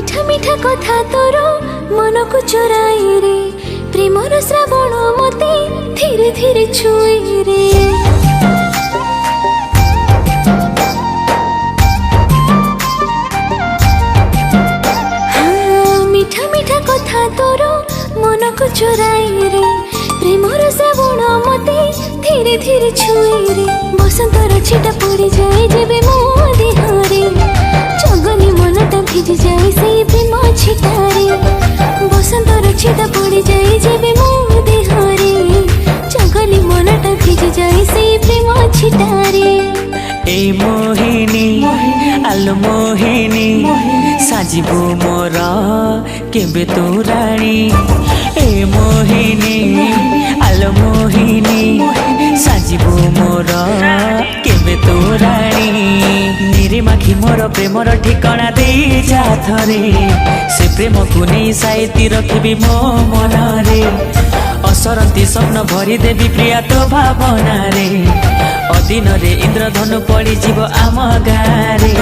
मीठा मीठा कथा तोर मन को चोराई रे प्रेमर श्रावण मते धीरे धीरे छुए रे मीठा मीठा कथा तोर मन को चोराई रे प्रेमर श्रावण मते धीरे धीरे छुए रे बसंतर छिटा पड़ी जाए जेबे मो देहरे जगनी मनटा भिजी जाए से प्रेम छिटारे बसंतर छिटा पड़ी जाए जेबे मो देहरे जगनी मनटा भिजी जाए से प्रेम छिटारे ए मोहिनी आलो मोहिनी साजिबो मोर केबे तू रानी ए मोहिनी आलो मोहिनी साजिबो मोर केबे तू रानी निरे माखी मोर प्रेमर ठिकाना दे जा थरे से प्रेम को नहीं साइती रखिबी मो मनरे असरंती स्वप्न भरी देवी प्रिया तो भावना रे अदिन रे इंद्रधनु पड़ी जीव आम गारे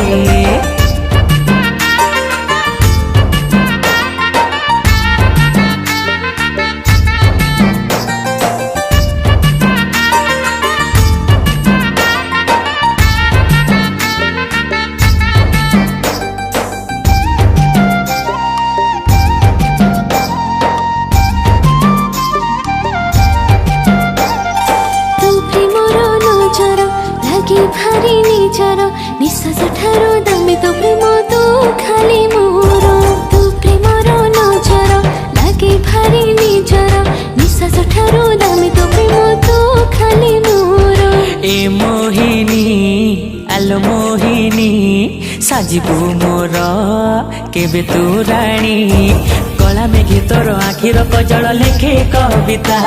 भारी निजर निश्वास ठारो दामी तो प्रेम तू खाली मोर तू प्रेमर नजर लागे भारी निजर निश्वास ठारो दामी तो प्रेम तू खाली मोर ए मोहिनी आलो मोहिनी साजिबु मोर केबे तू रानी कला मेघे तोर आखिर कजल लेखे कविता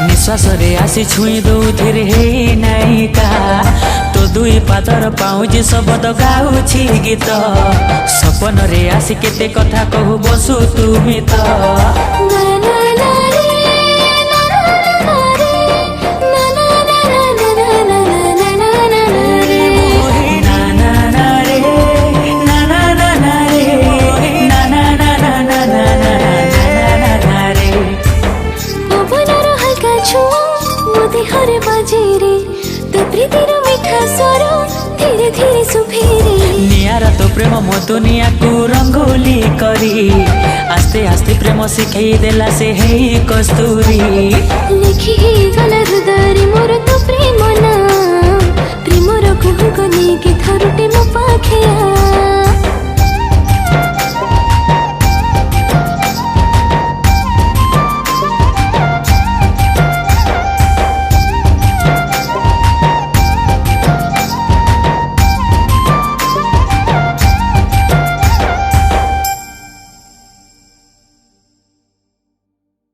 निश्वास रे आसी छुई दौथिरे हे नायिका तो दुई पादर पाउजी शब्द गाउछि गीत सपन रे आसी केते कथा कहू बसु तुमी तो हरे बाजे रे तो प्रीतिर मीठा स्वर धीरे धीरे सुफेरे नियारा तो प्रेम मो दुनिया को रंगोली करी आस्ते आस्ते प्रेम सिखई देला से हे कस्तूरी लिखी गला हृदय मोर तो प्रेम ना प्रेमर कुहू कने के थरुटे मो पाखे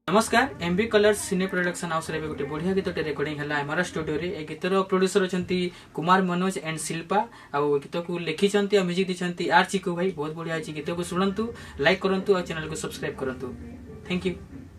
नमस्कार एमबी कलर्स सिने प्रोडक्शन हाउस रे गोटे बढ़िया गीतटे रेकर्डिंग हला हमारा स्टूडियो रे ए गीतर प्रोड्यूसर अछंती कुमार मनोज एंड शिल्पा आ गीत को लिखिछंती आ म्यूजिक दिछंती आर चिकू भाई बहुत बढ़िया अछि गीत को सुनंतु लाइक करंतु आ चैनल को सब्सक्राइब करंतु थैंक यू।